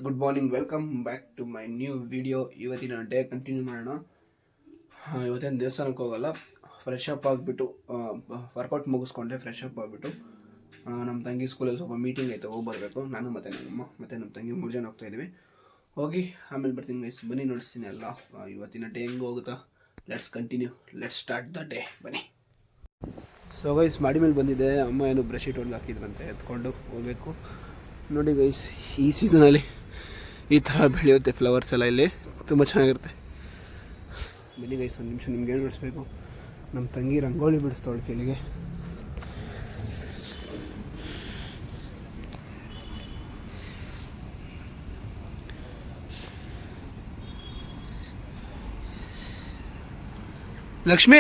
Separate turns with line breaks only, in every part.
Good morning, welcome back to my new video. ಇವತ್ತಿನ day continue ಮಾಡೋಣ. ಇವತ್ತೇನು ದೇವಸ್ಥಾನಕ್ಕೆ ಹೋಗಲ್ಲ, ಫ್ರೆಶ್ ಅಪ್ ಆಗಿಬಿಟ್ಟು ವರ್ಕೌಟ್ ಮುಗಿಸ್ಕೊಂಡೆ. ಫ್ರೆಶ್ ಅಪ್ ಆಗಿಬಿಟ್ಟು ನಮ್ಮ ತಂಗಿ ಸ್ಕೂಲಲ್ಲಿ ಸ್ವಲ್ಪ ಮೀಟಿಂಗ್ ಐತೆ, ಹೋಗಿ ಬರಬೇಕು. ನಾನು ಮತ್ತು ನಮ್ಮಮ್ಮ ಮತ್ತು ನಮ್ಮ ತಂಗಿ 3 ಜನ ಹೋಗ್ತಾಯಿದ್ದೀವಿ. ಹೋಗಿ ಆಮೇಲೆ ಬರ್ತೀನಿ ಗೈಸ್. ಬನ್ನಿ ನೋಡಿಸ್ತೀನಿ ಎಲ್ಲ ಇವತ್ತಿನ ಡೇ ಹೆಂಗೆ ಹೋಗುತ್ತಾ. Let's continue, let's start the day. ಬನ್ನಿ. ಸೊ ಗೈಸ್, ಮಾಡಿ ಮೇಲೆ ಬಂದಿದೆ. ಅಮ್ಮ ಏನು ಬ್ರಷ್ ಇಟ್ಟು ಒಂದು ಹಾಕಿದ್ರಂತೆ, ಎತ್ಕೊಂಡು ಹೋಗಬೇಕು. ನೋಡಿ ಗೈಸ್, ಈ ಸೀಸನಲ್ಲಿ ಈ ಥರ ಬೆಳೆಯುತ್ತೆ ಫ್ಲವರ್ಸ್ ಎಲ್ಲ, ಇಲ್ಲಿ ತುಂಬ ಚೆನ್ನಾಗಿರುತ್ತೆ. ಬನ್ನಿ ಗೈಸ್, ಒಂದು ನಿಮಿಷ ನಿಮ್ಗೆ ಏನು ಬಿಡಿಸ್ಬೇಕು. ನಮ್ಮ ತಂಗಿ ರಂಗೋಲಿ ಬಿಡಿಸ್ತಾವಳು ಕೆಳಗೆ. ಲಕ್ಷ್ಮಿ,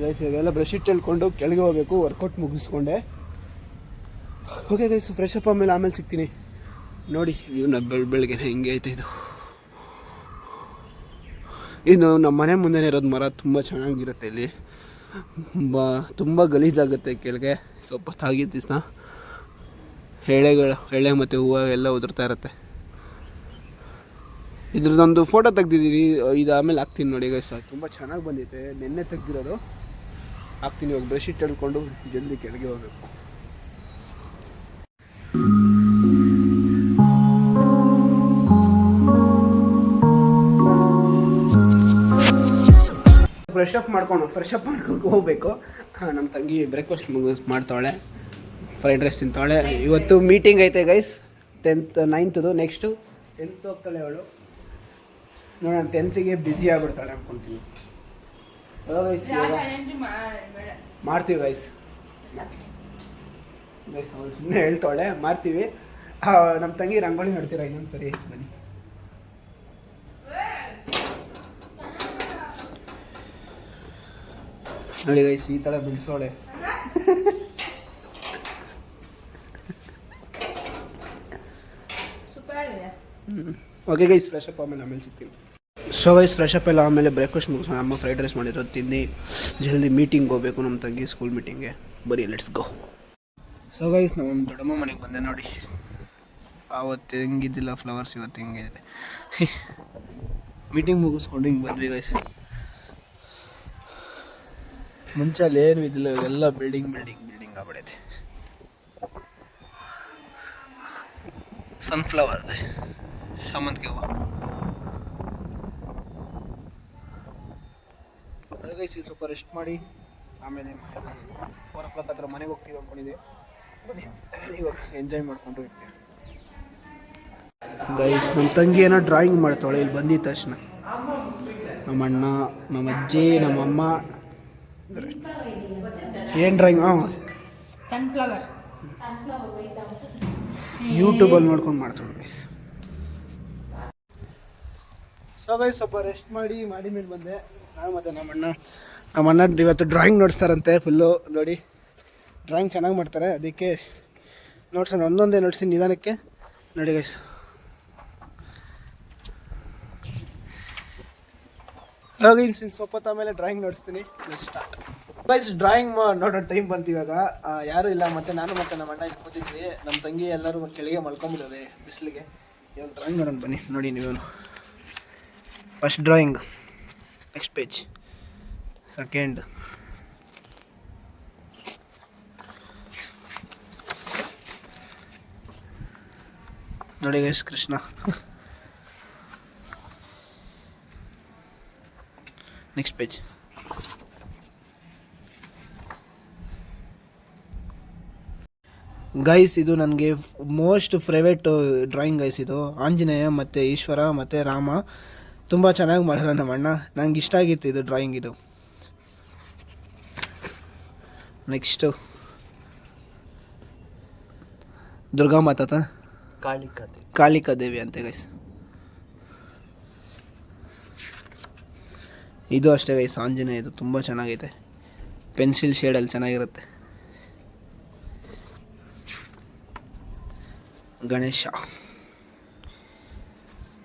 ಗೈಸ್ ಇವಾಗೆಲ್ಲ ಬ್ರಷ್ ಇಟ್ಟು ಹೇಳ್ಕೊಂಡು ಕೆಳಗೆ ಹೋಗಬೇಕು. ವರ್ಕೌಟ್ ಮುಗಿಸ್ಕೊಂಡೆ. ಓಕೆ ಗೈಸ್, ಫ್ರೆಶ್ ಅಪ್ ಆಮೇಲೆ ಸಿಗ್ತೀನಿ. ನೋಡಿ ಇವನ್ನ ಬೆಳಗ್ಗೆ ಹೆಂಗೆ ಐತೆ ಇದು. ಇನ್ನು ನಮ್ಮ ಮನೆ ಮುಂದೆ ಇರೋದು ಮರ ತುಂಬ ಚೆನ್ನಾಗಿರುತ್ತೆ. ಇಲ್ಲಿ ತುಂಬ ಗಲೀಜಾಗುತ್ತೆ ಕೆಳಗೆ. ಸ್ವಲ್ಪ ತಾಗಿದ ದಿವಸ ಎಳೆ ಮತ್ತು ಹೂವು ಎಲ್ಲ ಉದುರ್ತಾ ಇರುತ್ತೆ. ಇದ್ರದ್ದೊಂದು ಫೋಟೋ ತೆಗ್ದಿದ್ದೀನಿ, ಇದು ಆಮೇಲೆ ಹಾಕ್ತೀನಿ ನೋಡಿ ಗೈಸ್. ತುಂಬ ಚೆನ್ನಾಗಿ ಬಂದಿದೆ, ನೆನ್ನೆ ತೆಗ್ದಿರೋದು. ಹಾಕ್ತೀನಿ. ಇವಾಗ ಬ್ರಷ್ ಇಟ್ಟು ಹೇಳ್ಕೊಂಡು ಜಲ್ದಿ ಕೆಳಗೆ ಹೋಗಬೇಕು. ಫ್ರೆಶ್ ಅಪ್ ಮಾಡ್ಕೊಂಡು ಹೋಗಬೇಕು. ನಮ್ಮ ತಂಗಿ ಬ್ರೇಕ್ಫಾಸ್ಟ್ ಮಾಡ್ತಾಳೆ, ಫ್ರೈಡ್ ರೈಸ್ ತಿಂತಾಳೆ. ಇವತ್ತು ಮೀಟಿಂಗ್ ಐತೆ ಗೈಸ್, 9th ನೆಕ್ಸ್ಟು 10th ಹೋಗ್ತಾಳೆ ಅವಳು. ನೋಡೋಣ, 10th ಬ್ಯುಸಿ ಆಗಿಬಿಡ್ತಾಳೆ ಅನ್ಕೊತೀನಿ. ಮಾಡ್ತೀವಿ ಗೈಸ್. ಅವಳು ಸುಮ್ಮನೆ ಹೇಳ್ತಾಳೆ, ಮಾಡ್ತೀವಿ. ನಮ್ಮ ತಂಗಿ ರಂಗೋಲಿ ನೋಡ್ತೀರಾ ಇನ್ನೊಂದು ಸರಿ? ಬನ್ನಿ. ನೋಡಿ ಗೈಸ್, ಈ ಥರ ಬಿಡಿಸೋಳೆ. ಓಕೆ ಗೈಸ್, ಫ್ರೆಶ್ ಅಪ್ ಆಮೇಲೆ ಸಿಗ್ತೀನಿ. ಸೊ ಗೈಸ್, ಫ್ರೆಶ್ ಅಪ್ ಎಲ್ಲ ಆಮೇಲೆ ಬ್ರೇಕ್ಫಾಸ್ಟ್ ಮುಗಿಸ್ ಅಮ್ಮ ಫ್ರೈಡ್ ರೈಸ್ ಮಾಡಿರೋ ತಿಂದು ಜಲ್ದಿ ಮೀಟಿಂಗ್ ಹೋಗಬೇಕು, ನಮ್ಮ ತಂಗಿ ಸ್ಕೂಲ್ ಮೀಟಿಂಗ್ಗೆ. ಬರೀ ಲೆಟ್ಸ್ ಗೋ. ಸೊ ಗೈಸ್, ನಮ್ಮ ದೊಡ್ಡಮ್ಮ ಮನೆಗೆ ಬಂದೆ. ನೋಡಿ ಆವತ್ತು ಹೆಂಗಿದ್ದಿಲ್ಲ ಫ್ಲವರ್ಸ್, ಇವತ್ತು ಹೆಂಗಿದೆ. ಮೀಟಿಂಗ್ ಮುಗಿಸ್ಕೊಂಡು ಹಿಂಗೆ ಬಂದ್ವಿ ಗೈಸ್. ಮುಂಚೆ ಅಲ್ಲಿ ಏನು ಇದ್ದಿಲ್ಲ, ಇವೆಲ್ಲ ಬಿಲ್ಡಿಂಗ್ ಆಗ್ಬಿಡೈತೆ. ಸನ್ಫ್ಲವರ್, ಶಾಮಂತಿಗೆ ಹೂವು. ಗೈಸ್, ಸ್ವಲ್ಪ ರೆಸ್ಟ್ ಮಾಡಿ ಆಮೇಲೆ 4 o'clock ಹತ್ರ ಮನೆಗೆ ಹೋಗ್ತೀವಿ ಅಂದ್ಕೊಂಡಿದ್ದೀವಿ. ಇವಾಗ ಎಂಜಾಯ್ ಮಾಡ್ಕೊಂಡು ಇರ್ತೀವಿ ಗೈಸ್. ನಮ್ಮ ತಂಗಿ ಏನೋ ಡ್ರಾಯಿಂಗ್ ಮಾಡ್ತಾಳೆ ಇಲ್ಲಿ ಬಂದಿದ್ದ ತಕ್ಷಣ. ನಮ್ಮ ಅಣ್ಣ, ನಮ್ಮ ಅಜ್ಜಿ, ನಮ್ಮ ಅಮ್ಮ ಏನು ಡ್ರಾಯಿಂಗ್?
ಸನ್ಫ್ಲವರ್
ಯೂಟ್ಯೂಬಲ್ಲಿ ನೋಡ್ಕೊಂಡು ಮಾಡ್ತಾಳೆ ಗೈಸ್. ಸೊ ಗೈಸ್, ಸ್ವಲ್ಪ ರೆಸ್ಟ್ ಮಾಡಿ ಮೇಲೆ ಬಂದೆ ನಾನು ಮತ್ತು ನಮ್ಮ ಅಣ್ಣ ಇವತ್ತು ಡ್ರಾಯಿಂಗ್ ನೋಡಿಸ್ತಾರಂತೆ ಫುಲ್ಲು. ನೋಡಿ, ಡ್ರಾಯಿಂಗ್ ಚೆನ್ನಾಗಿ ಮಾಡ್ತಾರೆ, ಅದಕ್ಕೆ ನೋಡ್ಸೋಣ. ಒಂದೊಂದೇ ನೋಡ್ಸಿ ನಿಧಾನಕ್ಕೆ. ನೋಡಿ ಗೈಸ್, ಸ್ವಲ್ಪ ಹೊತ್ತು ಆಮೇಲೆ ಡ್ರಾಯಿಂಗ್ ನೋಡಿಸ್ತೀನಿ. ಗೈಸ್, ಡ್ರಾಯಿಂಗ್ ನೋಡೋ ಟೈಮ್ ಬಂತು ಇವಾಗ. ಯಾರೂ ಇಲ್ಲ, ಮತ್ತು ನಾನು ಮತ್ತು ನಮ್ಮ ಅಣ್ಣ ಇಲ್ಲಿ ಕೂತಿದ್ವಿ. ನಮ್ಮ ತಂಗಿ ಎಲ್ಲರೂ ಕೆಳಗೆ ಮಲ್ಕೊಂಬಿಡೋದೆ ಬಿಸಿಲಿಗೆ. ಇವಾಗ ಡ್ರಾಯಿಂಗ್ ನೋಡೋಣ ಬನ್ನಿ. ನೋಡಿ ನೀವು, first drawing, next page, second, ನೋಡಿ guys Krishna. Next page. Guys, ಇದು ನನಗೆ ಮೋಸ್ಟ್ ಫೇವ್ರೇಟ್ ಡ್ರಾಯಿಂಗ್ ಗೈಸ್. ಇದು ಆಂಜನೇಯ ಮತ್ತು ಈಶ್ವರ ಮತ್ತು ರಾಮ ತುಂಬ ಚೆನ್ನಾಗಿ ಮಾಡಿರೋ ನಮ್ಮ ಅಣ್ಣ. ನಂಗೆ ಇಷ್ಟ ಆಗಿತ್ತು ಇದು ಡ್ರಾಯಿಂಗ್. ಇದು ನೆಕ್ಸ್ಟು ದುರ್ಗಾ ಮಾತಾ, ಕಾಳಿಕಾ ದೇವಿ ಅಂತೆ ಗೈಸ್. ಇದು ಅಷ್ಟೇ ಗೈಸ್, ಆಂಜನೇಯ. ಇದು ತುಂಬ ಚೆನ್ನಾಗೈತೆ, ಪೆನ್ಸಿಲ್ ಶೇಡಲ್ಲಿ ಚೆನ್ನಾಗಿರುತ್ತೆ. ಗಣೇಶ,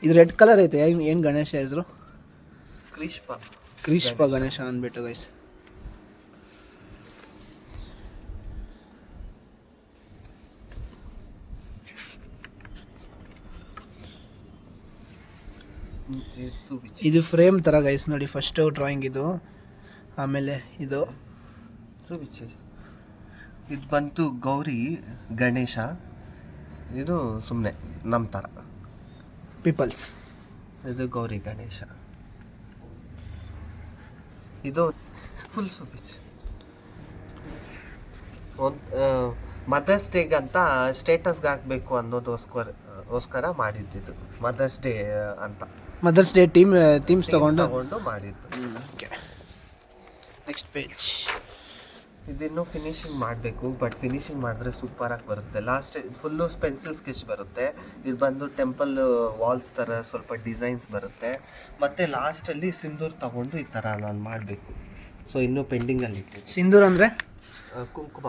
ಇದು ರೆಡ್ ಕಲರ್ ಐತೆ. ಏನು ಗಣೇಶ ಹೆಸರು? ಕ್ರಿಸ್ಪ ಗಣೇಶ ಅಂದ್ಬಿಟ್ಟು ಗೈಸ್. ಇದು ಫ್ರೇಮ್ ಥರ ಗೈಸ್ ನೋಡಿ, ಫಸ್ಟ್ ಡ್ರಾಯಿಂಗ್ ಇದು, ಆಮೇಲೆ ಇದು
ಇದು ಬಂತು ಗೌರಿ ಗಣೇಶ, ಇದು ಸುಮ್ಮನೆ ನಮ್ಮ ಥರ
ಪೀಪಲ್ಸ್.
ಇದು ಗೌರಿ ಗಣೇಶ, ಇದು ಫುಲ್ ಸುಬಿಚ್. ಮದರ್ಸ್ ಡೇಗೆ ಅಂತ ಸ್ಟೇಟಸ್ಗೆ ಹಾಕಬೇಕು ಅನ್ನೋದೋಸ್ಕರ ಮಾಡಿದ್ದಿದ್ದು, ಮದರ್ಸ್ ಡೇ ಅಂತ.
ಮದರ್ಸ್ ಡೇ ಥೀಮ್ಸ್ ತಗೊಂಡು
ಮಾಡಿದ್ದು.
Next page.
ಇದಿನ್ನೂ ಫಿನಿಶಿಂಗ್ ಮಾಡಬೇಕು, ಬಟ್ ಫಿನಿಶಿಂಗ್ ಮಾಡಿದ್ರೆ ಸೂಪರಾಗಿ ಬರುತ್ತೆ. ಲಾಸ್ಟ್ ಫುಲ್ಲು ಪೆನ್ಸಿಲ್ ಸ್ಕೆಚ್ ಬರುತ್ತೆ. ಇದು ಬಂದು ಟೆಂಪಲ್ ವಾಲ್ಸ್ ಥರ ಸ್ವಲ್ಪ ಡಿಸೈನ್ಸ್ ಬರುತ್ತೆ. ಮತ್ತು ಲಾಸ್ಟಲ್ಲಿ ಸಿಂಧೂರ್ ತಗೊಂಡು ಈ ಥರ ನಾನು ಮಾಡಬೇಕು. ಸೊ ಇನ್ನೂ ಪೆಂಡಿಂಗಲ್ಲಿ ಇಟ್ಟಿದ್ದೆ.
ಸಿಂಧೂರ್ ಅಂದರೆ
ಕುಂಕುಮ.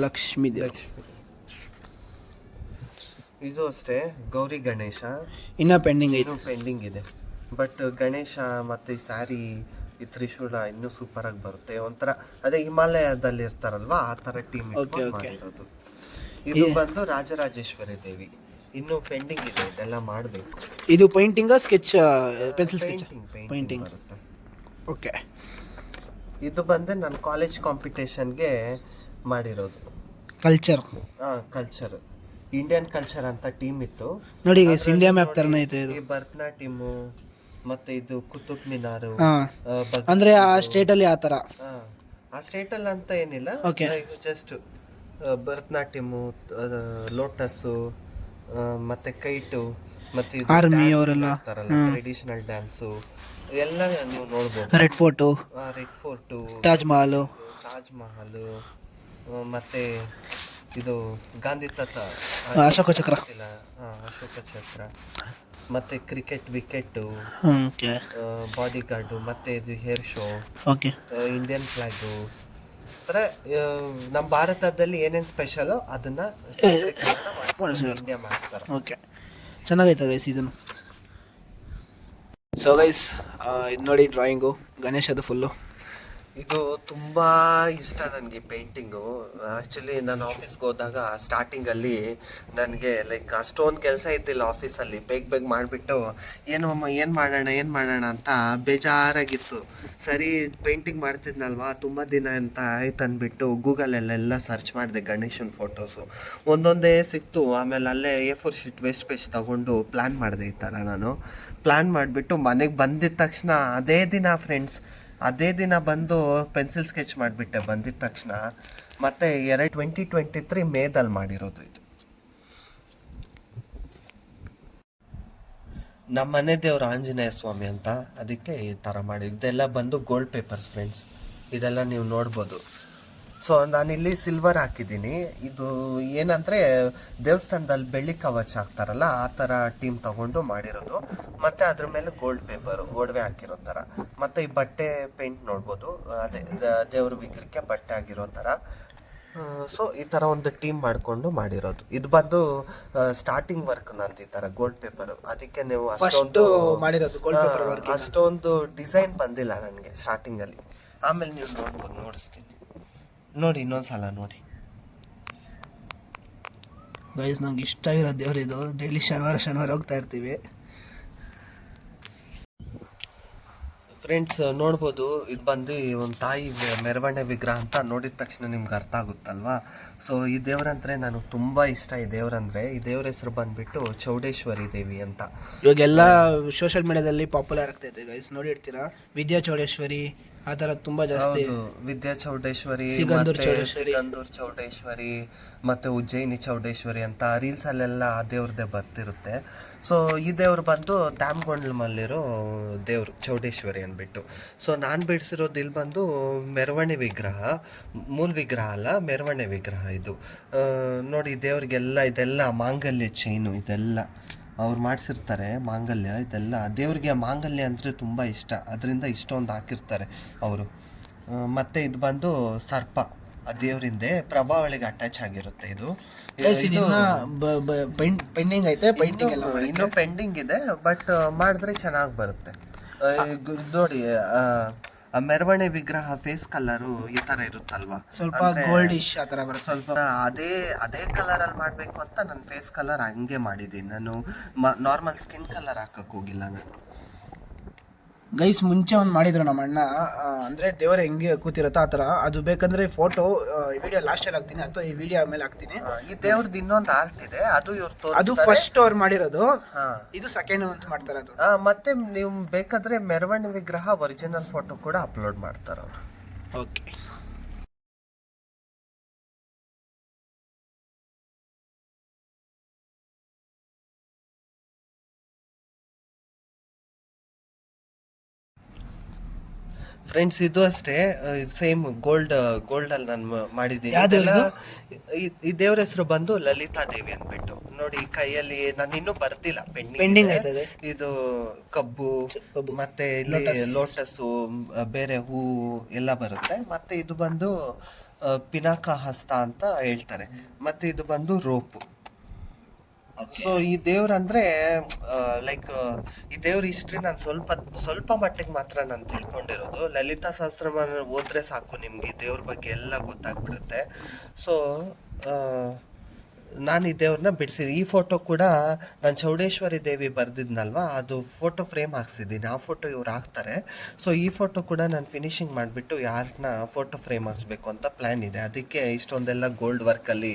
ಲಕ್ಷ್ಮೀ
ಇದು ಅಷ್ಟೇ ಗೌರಿ ಗಣೇಶ
ಇನ್ನೂ ಪೆಂಡಿಂಗ್ ಐತೆ.
ಇನ್ನೂ ಪೆಂಡಿಂಗ್ ಇದೆ. ಬಟ್ ಗಣೇಶ ಮತ್ತು ಈ ಸ್ಯಾರಿ, ಈ ತ್ರಿಶೂಲ ಇನ್ನೂ ಸೂಪರಾಗಿ ಬರುತ್ತೆ. ಒಂಥರ ಅದೇ ಹಿಮಾಲಯದಲ್ಲಿ ಇರ್ತಾರಲ್ವಾ ಆ ಥರ ಟೀಮ್ ಮಾಡಿರೋದು. ಇದು ಬಂದು ರಾಜರಾಜೇಶ್ವರಿ ದೇವಿ, ಇನ್ನೂ ಪೆಂಡಿಂಗ್ ಇದೆ, ಇದೆಲ್ಲ ಮಾಡಬೇಕು.
ಇದು ಪೇಂಟಿಂಗಾ ಸ್ಕೆಚ್, ಪೆನ್ಸಿಲ್ ಸ್ಕೆಚ್?
ಪೇಂಟಿಂಗ್ ಬರುತ್ತೆ.
ಓಕೆ.
ಇದು ಬಂದು ನಾನು ಕಾಲೇಜ್ ಕಾಂಪಿಟೇಷನ್ಗೆ ಮಾಡಿರೋದು.
ಕಲ್ಚರ್.
ಕಲ್ಚರ್, ಇಂಡಿಯನ್ ಕಲ್ಚರ್ ಅಂತ ಟೀಮ್ ಇತ್ತು
ನೋಡಿ, ಇಂಡಿಯಾ ಮ್ಯಾಪ್ ತರನೇ ಐತೆ ಇದು.
ಭರತನಾಟ್ಯಮು ಮತ್ತೆ ಇದು ಕುತುಬ್ ಮಿನಾರು,
ಅಂದ್ರೆ ಆ ಸ್ಟೇಟ್ ಅಲ್ಲಿ ಆ ತರ.
ಆ ಸ್ಟೇಟ್ ಅಲ್ಲಿ ಅಂತ ಏನಿಲ್ಲ, ಜಸ್ಟ್ ಭರತನಾಟ್ಯಮು, ಲೋಟಸ್ಸು, ಮತ್ತೆ ಕೈಟು, ಮತ್ತೆ
ಆರ್ಮಿ ಅವರೆಲ್ಲ
ಟ್ರೆಡಿಷನಲ್ ಡ್ಯಾನ್ಸು ಎಲ್ಲ ನೀವು ನೋಡ್ಬೋದು.
ರೆಡ್ ಫೋರ್ಟು, ತಾಜ್ ಮಹಲ್,
ಮತ್ತೆ ಇದು ಗಾಂಧಿ ತಾತ,
ಅಶೋಕ ಚಕ್ರ,
ಮತ್ತೆ ಕ್ರಿಕೆಟ್ ವಿಕೆಟ್, ಬಾಡಿ ಗಾರ್ಡು, ಮತ್ತೆ ಇದು ಹೇರ್ ಶೋ, ಇಂಡಿಯನ್ ಫ್ಲಾಗು, ಥರ ನಮ್ಮ ಭಾರತದಲ್ಲಿ ಏನೇನು ಸ್ಪೆಷಲು ಅದನ್ನ ಇಂಡಿಯಾ ಮಾಡ್ತಾರೆ.
ಓಕೆ, ಚೆನ್ನಾಗೈತೆ ಗೈಸ್ ಇದನ್ನು. ಸೊ ಗೈಸ್ ಇದು ನೋಡಿ ಡ್ರಾಯಿಂಗು ಗಣೇಶದು ಫುಲ್ಲು.
ಇದು ತುಂಬ ಇಷ್ಟ ನನಗೆ ಪೇಂಟಿಂಗು. ಆ್ಯಕ್ಚುಲಿ ನಾನು ಆಫೀಸ್ಗೆ ಹೋದಾಗ ಸ್ಟಾರ್ಟಿಂಗಲ್ಲಿ ನನಗೆ ಲೈಕ್ ಅಷ್ಟೊಂದು ಕೆಲಸ ಇದ್ದಿಲ್ಲ ಆಫೀಸಲ್ಲಿ, ಬೇಗ ಮಾಡಿಬಿಟ್ಟು ಏನು ಮಾಡೋಣ ಅಂತ ಬೇಜಾರಾಗಿತ್ತು. ಸರಿ ಪೇಂಟಿಂಗ್ ಮಾಡ್ತಿದ್ನಲ್ವಾ ತುಂಬ ದಿನ ಅಂತ ಆಯ್ತು ಅಂದ್ಬಿಟ್ಟು ಗೂಗಲಲ್ಲೆಲ್ಲ ಸರ್ಚ್ ಮಾಡಿದೆ ಗಣೇಶನ ಫೋಟೋಸು. ಒಂದೊಂದೇ ಸಿಕ್ತು. ಆಮೇಲೆ ಅಲ್ಲೇ A4 ಶೀಟ್ ವೇಸ್ಟ್ ಪೇಜ್ ತೊಗೊಂಡು ಪ್ಲ್ಯಾನ್ ಮಾಡಿದೆ. ಈ ಥರ ನಾನು ಪ್ಲ್ಯಾನ್ ಮಾಡಿಬಿಟ್ಟು ಮನೆಗೆ ಬಂದಿದ್ದ ತಕ್ಷಣ ಅದೇ ದಿನ ಬಂದು ಪೆನ್ಸಿಲ್ ಸ್ಕೆಚ್ ಮಾಡಿಬಿಟ್ಟೆ ಬಂದಿದ್ದ ತಕ್ಷಣ. ಮತ್ತು 2023 ಮೇದಲ್ಲಿ ಮಾಡಿರೋದು ಇದು. ನಮ್ಮ ಮನೆ ದೇವ್ರು ಆಂಜನೇಯ ಸ್ವಾಮಿ ಅಂತ, ಅದಕ್ಕೆ ಈ ಥರ ಮಾಡಿ. ಇದೆಲ್ಲ ಬಂದು ಗೋಲ್ಡ್ ಪೇಪರ್ಸ್ ಫ್ರೆಂಡ್ಸ್, ಇದೆಲ್ಲ ನೀವು ನೋಡ್ಬೋದು. ಸೊ ನಾನಿಲ್ಲಿ ಸಿಲ್ವರ್ ಹಾಕಿದ್ದೀನಿ. ಇದು ಏನಂದರೆ ದೇವಸ್ಥಾನದಲ್ಲಿ ಬೆಳ್ಳಿ ಕವಚ ಹಾಕ್ತಾರಲ್ಲ ಆ ಥರ ಟೀಮ್ ತೊಗೊಂಡು ಮಾಡಿರೋದು. ಮತ್ತು ಅದ್ರ ಮೇಲೆ ಗೋಲ್ಡ್ ಪೇಪರು ಒಡವೆ ಹಾಕಿರೋ ಥರ. ಮತ್ತು ಈ ಬಟ್ಟೆ ಪೇಂಟ್ ನೋಡ್ಬೋದು, ಅದೇ ದೇವ್ರ ವಿಗ್ರಹಕ್ಕೆ ಬಟ್ಟೆ ಆಗಿರೋ ಥರ. ಸೊ ಈ ಥರ ಒಂದು ಟೀಮ್ ಮಾಡಿಕೊಂಡು ಮಾಡಿರೋದು. ಇದು ಬಂದು ಸ್ಟಾರ್ಟಿಂಗ್ ವರ್ಕ್ ನಂದು ಈ ಥರ ಗೋಲ್ಡ್ ಪೇಪರು. ಅದಕ್ಕೆ ನೀವು ಅಷ್ಟೊಂದು ಡಿಸೈನ್ ಬಂದಿಲ್ಲ ನನಗೆ ಸ್ಟಾರ್ಟಿಂಗಲ್ಲಿ. ಆಮೇಲೆ ನೀವು ನೋಡ್ಬೋದು, ನೋಡಿಸ್ತೀನಿ ನೋಡಿ, ಇನ್ನೊಂದ್ಸಲ ನೋಡಿ
ಗೈಸ್. ನಮ್ಗೆ ಇಷ್ಟ ಇರೋ ದೇವ್ರು ಇದು. ಡೈಲಿ ಶನಿವಾರ ಹೋಗ್ತಾ ಇರ್ತೀವಿ
ಫ್ರೆಂಡ್ಸ್. ನೋಡ್ಬೋದು, ಇದು ಬಂದು ಒಂದು ತಾಯಿ ಮೆರವಣಿಗೆ ವಿಗ್ರಹ ಅಂತ ನೋಡಿದ ತಕ್ಷಣ ನಿಮ್ಗೆ ಅರ್ಥ ಆಗುತ್ತಲ್ವಾ. ಸೊ ಈ ದೇವ್ರಂದ್ರೆ ನನಗೆ ತುಂಬ ಇಷ್ಟ. ಈ ದೇವ್ರಂದ್ರೆ, ಈ ದೇವ್ರ ಹೆಸರು ಬಂದ್ಬಿಟ್ಟು ಚೌಡೇಶ್ವರಿ ದೇವಿ ಅಂತ.
ಇವಾಗೆಲ್ಲ ಸೋಷಿಯಲ್ ಮೀಡಿಯಾದಲ್ಲಿ ಪಾಪ್ಯುಲರ್ ಆಗ್ತೈತೆ ಗೈಸ್, ನೋಡಿರ್ತೀರಾ. ವಿದ್ಯಾ ಚೌಡೇಶ್ವರಿ ಆ ಥರ ತುಂಬ ಜಾಸ್ತಿ.
ವಿದ್ಯಾ ಚೌಡೇಶ್ವರಿ, ಸಿಗಂದೂರ್ ಚೌಡೇಶ್ವರಿ, ಮತ್ತು ಉಜ್ಜಯಿನಿ ಚೌಡೇಶ್ವರಿ ಅಂತ ರೀಲ್ಸಲ್ಲೆಲ್ಲ ಆ ದೇವ್ರದ್ದೇ ಬರ್ತಿರುತ್ತೆ. ಸೊ ಈ ದೇವ್ರು ಬಂದು ಡ್ಯಾಮ್ಗೊಂಡ್ಲಮಲ್ಲಿರೋ ದೇವರು ಚೌಡೇಶ್ವರಿ ಅಂದ್ಬಿಟ್ಟು. ಸೊ ನಾನು ಬಿಡಿಸಿರೋದು ಇಲ್ಲಿ ಬಂದು ಮೆರವಣಿಗೆ ವಿಗ್ರಹ, ಮೂಲ ವಿಗ್ರಹ ಅಲ್ಲ, ಮೆರವಣಿಗೆ ವಿಗ್ರಹ ಇದು. ನೋಡಿ ದೇವ್ರಿಗೆಲ್ಲ ಇದೆಲ್ಲ ಮಾಂಗಲ್ಯ ಚೈನು, ಇದೆಲ್ಲ ಅವ್ರು ಮಾಡಿಸಿರ್ತಾರೆ ಮಾಂಗಲ್ಯ. ಇದೆಲ್ಲ ದೇವ್ರಿಗೆ ಮಾಂಗಲ್ಯ ಅಂದರೆ ತುಂಬ ಇಷ್ಟ, ಅದರಿಂದ ಇಷ್ಟೊಂದು ಹಾಕಿರ್ತಾರೆ ಅವರು. ಮತ್ತು ಇದು ಬಂದು ಸರ್ಪ, ಆ ದೇವರಿಂದೆ ಪ್ರಭಾವಳಿಗೆ ಅಟ್ಯಾಚ್ ಆಗಿರುತ್ತೆ. ಇದು
ಪೆಂಡಿಂಗ್ ಐತೆ,
ಇನ್ನೂ ಪೆಂಡಿಂಗ್ ಇದೆ, ಬಟ್ ಮಾಡಿದ್ರೆ ಚೆನ್ನಾಗಿ ಬರುತ್ತೆ. ನೋಡಿ ಆ ಮೆರವಣೆ ವಿಗ್ರಹ ಫೇಸ್ ಕಲರು ಈ ತರ ಇರುತ್ತಲ್ವಾ,
ಸ್ವಲ್ಪ
ಅಂದ್ರೆ
ಗೋಲ್ಡಿಶ್ ಆ ಥರ ಬರುತ್ತೆ.
ಸ್ವಲ್ಪ ಅದೇ ಕಲರ್ ಅಲ್ಲಿ ಮಾಡ್ಬೇಕು ಅಂತ ನನ್ನ ಫೇಸ್ ಕಲರ್ ಹಂಗೆ ಮಾಡಿದ್ದೀನಿ. ನಾನು ನಾರ್ಮಲ್ ಸ್ಕಿನ್ ಕಲರ್ ಹಾಕಕ್ ಹೋಗಿಲ್ಲ ನಾನು.
ಗೈಸ್ ಮುಂಚೆ ಒಂದು ಮಾಡಿದ್ರು ನಮ್ಮ ಅಣ್ಣ, ಅಂದರೆ ದೇವರ ಹೆಂಗೆ ಕೂತಿರುತ್ತೋ ಆ ಥರ. ಅದು ಬೇಕಂದರೆ ಫೋಟೋ ವಿಡಿಯೋ ಲಾಸ್ಟಲ್ಲಿ ಹಾಕ್ತೀನಿ ಅಥವಾ ಈ ವಿಡಿಯೋ ಮೇಲೆ ಹಾಕ್ತೀನಿ.
ಈ ದೇವ್ರದ್ದು ಇನ್ನೊಂದು ಆರ್ಟ್ ಇದೆ, ಅದು ಇವ್ರು
ಅದು ಫಸ್ಟ್ ಅವ್ರು ಮಾಡಿರೋದು,
ಹಾ.
ಇದು ಸೆಕೆಂಡ್ ಅಂತ ಮಾಡ್ತಾರೆ ಅದು.
ಮತ್ತೆ ನೀವು ಬೇಕಾದ್ರೆ ಮೆರವಣೆ ವಿಗ್ರಹ ಒರಿಜಿನಲ್ ಫೋಟೋ ಕೂಡ ಅಪ್ಲೋಡ್ ಮಾಡ್ತಾರೆ ಅವರು.
ಓಕೆ
ಫ್ರೆಂಡ್ಸ್, ಇದು ಅಷ್ಟೇ ಸೇಮ್ ಗೋಲ್ಡ್ ಅಲ್ಲಿ ನಾನು ಮಾಡಿದ್ದೀನಿ. ಈ ದೇವ್ರ ಹೆಸರು ಬಂದು ಲಲಿತಾ ದೇವಿ ಅಂದ್ಬಿಟ್ಟು. ನೋಡಿ ಕೈಯಲ್ಲಿ ನಾನು ಇನ್ನೂ ಬರ್ತಿಲ್ಲ,
ಪೆಂಡಿಂಗ್
ಪೆಂಡಿಂಗ್.
ಆಯ್ತದೆ.
ಇದು ಕಬ್ಬು ಮತ್ತೆ ಇಲ್ಲಿ ಲೋಟಸ್ಸು, ಬೇರೆ ಹೂ ಎಲ್ಲ ಬರುತ್ತೆ. ಮತ್ತೆ ಇದು ಬಂದು ಪಿನಾಕ ಹಸ್ತ ಅಂತ ಹೇಳ್ತಾರೆ. ಮತ್ತೆ ಇದು ಬಂದು ರೋಪು. ಸೊ ಈ ದೇವ್ರ ಅಂದ್ರೆ ಲೈಕ್ ಈ ದೇವ್ರ ಹಿಸ್ಟ್ರಿ ನಾನು ಸ್ವಲ್ಪ ಮಟ್ಟಿಗೆ ಮಾತ್ರ ನಾನು ತಿಳ್ಕೊಂಡಿರೋದು. ಲಲಿತಾ ಸಹಸ್ರನಾಮ ಓದ್ರೆ ಸಾಕು ನಿಮ್ಗೆ ಈ ದೇವ್ರ ಬಗ್ಗೆ ಎಲ್ಲ ಗೊತ್ತಾಗ್ಬಿಡುತ್ತೆ. ಸೊ ನಾನು ಈ ದೇವ್ರನ್ನ ಬಿಡಿಸಿದ್ದೀನಿ. ಈ ಫೋಟೋ ಕೂಡ ನಾನು ಚೌಡೇಶ್ವರಿ ದೇವಿ ಬರ್ದಿದ್ನಲ್ವಾ, ಅದು ಫೋಟೋ ಫ್ರೇಮ್ ಹಾಕ್ಸಿದ್ದೀನಿ. ಆ ಫೋಟೋ ಇವ್ರು ಹಾಕ್ತಾರೆ. ಸೊ ಈ ಫೋಟೋ ಕೂಡ ನಾನು ಫಿನಿಶಿಂಗ್ ಮಾಡಿಬಿಟ್ಟು ಯಾರನ್ನ ಫೋಟೋ ಫ್ರೇಮ್ ಹಾಕ್ಸ್ಬೇಕು ಅಂತ ಪ್ಲ್ಯಾನ್ ಇದೆ. ಅದಕ್ಕೆ ಇಷ್ಟೊಂದೆಲ್ಲ ಗೋಲ್ಡ್ ವರ್ಕಲ್ಲಿ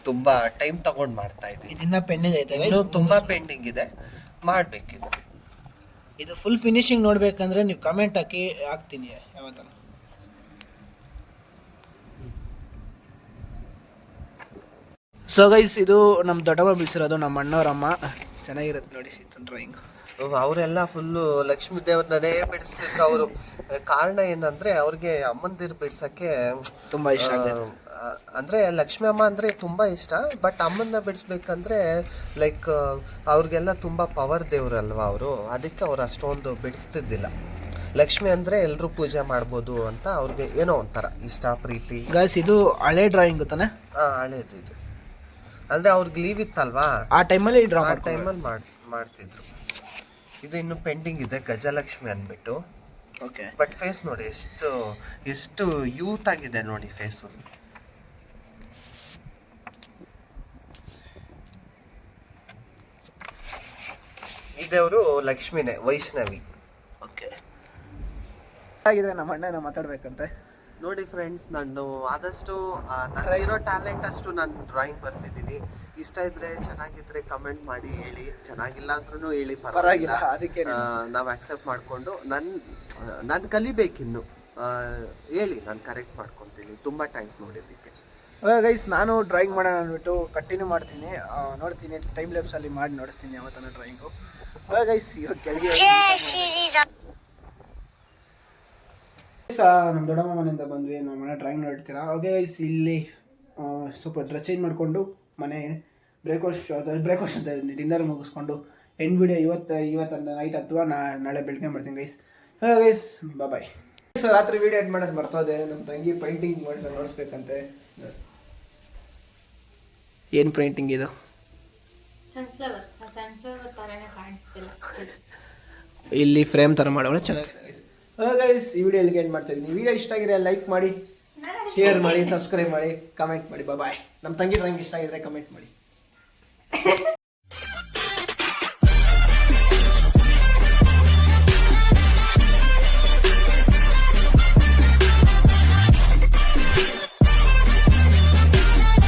ತುಂಬ ಟೈಮ್ ತಗೊಂಡು ಮಾಡ್ತಾ ಇದ್ದೀನಿ.
ಇದನ್ನ ಪೆಂಡಿಂಗ್ ಐತೆ,
ಇನ್ನೂ ತುಂಬ ಪೆಂಡಿಂಗ್ ಇದೆ, ಮಾಡಬೇಕಿದೆ.
ಇದು ಫುಲ್ ಫಿನಿಶಿಂಗ್ ನೋಡ್ಬೇಕಂದ್ರೆ ನೀವು ಕಮೆಂಟ್ ಹಾಕ್ತೀನಿ ಯಾವತ್ತ. ಸೊ ಗೈಸ್, ಇದು ನಮ್ಮ ದೊಡ್ಡಮ್ಮ ಬಿಡಿಸಿರೋದು, ನಮ್ಮ ಅಣ್ಣವ್ರಮ್ಮ. ಚೆನ್ನಾಗಿರುತ್ತೆ ನೋಡಿ ಇದು ಡ್ರಾಯಿಂಗ್.
ಅವರೆಲ್ಲ ಫುಲ್ಲು ಲಕ್ಷ್ಮೀ ದೇವ್ರನ್ನೇ ಬಿಡಿಸ್ತಿದ್ರು ಅವರು. ಕಾರಣ ಏನಂದ್ರೆ ಅವ್ರಿಗೆ ಅಮ್ಮಂದಿರು ಬಿಡ್ಸಕ್ಕೆ
ತುಂಬಾ ಇಷ್ಟ ಆಗ್ತದೆ.
ಅಂದ್ರೆ ಲಕ್ಷ್ಮೀ ಅಮ್ಮ ಅಂದ್ರೆ ತುಂಬಾ ಇಷ್ಟ. ಬಟ್ ಅಮ್ಮನ್ನ ಬಿಡಿಸ್ಬೇಕಂದ್ರೆ ಲೈಕ್ ಅವ್ರಿಗೆಲ್ಲ ತುಂಬಾ ಪವರ್ ದೇವ್ರಲ್ವಾ ಅವರು, ಅದಕ್ಕೆ ಅವ್ರು ಅಷ್ಟೊಂದು ಬಿಡಿಸ್ತಿದ್ದಿಲ್ಲ. ಲಕ್ಷ್ಮಿ ಅಂದ್ರೆ ಎಲ್ರು ಪೂಜೆ ಮಾಡ್ಬೋದು ಅಂತ ಅವ್ರಿಗೆ ಏನೋ ಒಂಥರ ಇಷ್ಟ, ಪ್ರೀತಿ.
ಗೈಸ್, ಇದು ಹಳೆ ಡ್ರಾಯಿಂಗ್ ತಾನೆ?
ಹಳೇದು ಇದು. ಅಂದ್ರೆ ಅವ್ರಿಗೆ ಲೀವ್ ಇತ್ತಲ್ವಾ,
ಆ ಟೈಮಲ್ಲಿ
ಮಾಡ್ತಿದ್ರು. ಇದು ಇನ್ನು ಪೆಂಡಿಂಗ್ ಇದೆ, ಗಜಲಕ್ಷ್ಮಿ ಅಂದ್ಬಿಟ್ಟು.
ಓಕೆ.
ಬಟ್ ಫೇಸ್ ನೋಡಿ ಎಷ್ಟು ಯೂತ್ ಆಗಿದೆ ನೋಡಿ ಫೇಸು. ಇದೇವರು ಲಕ್ಷ್ಮಿನೇ, ವೈಷ್ಣವಿ.
ಓಕೆ. ಆಗಿದ್ರೆ ನಮ್ಮ ಅಣ್ಣನ ಮಾತಾಡ್ಬೇಕಂತೆ.
ನೋಡಿ ಫ್ರೆಂಡ್ಸ್, ನಾನು ಆದಷ್ಟು ನನಗಿರೋ ಟ್ಯಾಲೆಂಟ್ ಅಷ್ಟು ನಾನು ಡ್ರಾಯಿಂಗ್ ಬರ್ತಿದ್ದೀನಿ. ಇಷ್ಟ ಇದ್ರೆ ಚೆನ್ನಾಗಿದ್ರೆ ಕಮೆಂಟ್ ಮಾಡಿ ಹೇಳಿ, ಚೆನ್ನಾಗಿಲ್ಲ ಅಂದ್ರೂ ಹೇಳಿ, ಪರವಾಗಿಲ್ಲ.
ಅದಕ್ಕೆ
ನಾವು ಆಕ್ಸೆಪ್ಟ್ ಮಾಡಿಕೊಂಡು ನಾನು ಕಲಿಬೇಕಿನ್ನು. ಹೇಳಿ, ನಾನು ಕರೆಕ್ಟ್ ಮಾಡ್ಕೊತೀನಿ. ತುಂಬ ಥ್ಯಾಂಕ್ಸ್ ನೋಡಿದ್ದಕ್ಕೆ.
ಗೈಸ್, ನಾನು ಡ್ರಾಯಿಂಗ್ ಮಾಡೋಣ ಅಂದ್ಬಿಟ್ಟು ಕಂಟಿನ್ಯೂ ಮಾಡ್ತೀನಿ, ನೋಡ್ತೀನಿ ಟೈಮ್ ಲ್ಯಾಪ್ಸಲ್ಲಿ ಮಾಡಿ ನೋಡಿಸ್ತೀನಿ ಯಾವತ್ತನ ಡ್ರಾಯಿಂಗು. ಗೈಸ್, ಇವಾಗ ಕೆಳಗೆ ನಮ್ಮ ದೊಡ್ಡಮ್ಮ ಮನೆಯಿಂದ ಬಂದ್ವಿ. ನಮ್ಮ ಮನೆ ಡ್ರಾಯಿಂಗ್ ನೋಡ್ತೀರಾ. ಓಕೆ ಗೈಸ್, ಇಲ್ಲಿ ಸ್ವಲ್ಪ ಡ್ರೆಸ್ ಚೇಂಜ್ ಮಾಡಿಕೊಂಡು ಮನೆ ಬ್ರೇಕ್ಫಾಸ್ಟ್ ಅಂತ ಡಿನ್ನರ್ ಮುಗಿಸ್ಕೊಂಡು ಎಂಡ್ ವಿಡಿಯೋ ಇವತ್ತು ನೈಟ್ ಅಥವಾ ನಾಳೆ ಬೆಳಗ್ಗೆ ಮಾಡ್ತೀನಿ ಗೈಸ್. ಗೈಸ್, ಬಾಯ್. ಸೊ ರಾತ್ರಿ ವಿಡಿಯೋ ಎಡ್ ಮಾಡೋದು ಬರ್ತದೆ. ನಮ್ಮ ತಂಗಿ ಪೇಂಟಿಂಗ್ ಮಾಡಿ ನೋಡಿಸ್ಬೇಕಂತೆ. ಏನು ಪೇಂಟಿಂಗ್ ಇದು? ಇಲ್ಲಿ ಫ್ರೇಮ್ ಥರ ಮಾಡೋಣ, ಚೆನ್ನಾಗಿದೆ ಗೈಸ್. ಗೈಸ್, ಈ ವಿಡಿಯೋ ಎಲ್ಲಿಗೆ ಎಂಡ್ ಮಾಡ್ತಾ ಇದ್ದೀನಿ. ವಿಡಿಯೋ ಇಷ್ಟ ಆಗಿದ್ರೆ ಲೈಕ್ ಮಾಡಿ, ಶೇರ್ ಮಾಡಿ, ಸಬ್ಸ್ಕ್ರೈಬ್ ಮಾಡಿ, ಕಮೆಂಟ್ ಮಾಡಿ. ಬಾಯ್. ನಮ್ಮ ತಂಗಿ ಡ್ರಾಯಿಂಗ್ ಇಷ್ಟ ಆಗಿದ್ರೆ ಕಮೆಂಟ್ ಮಾಡಿ.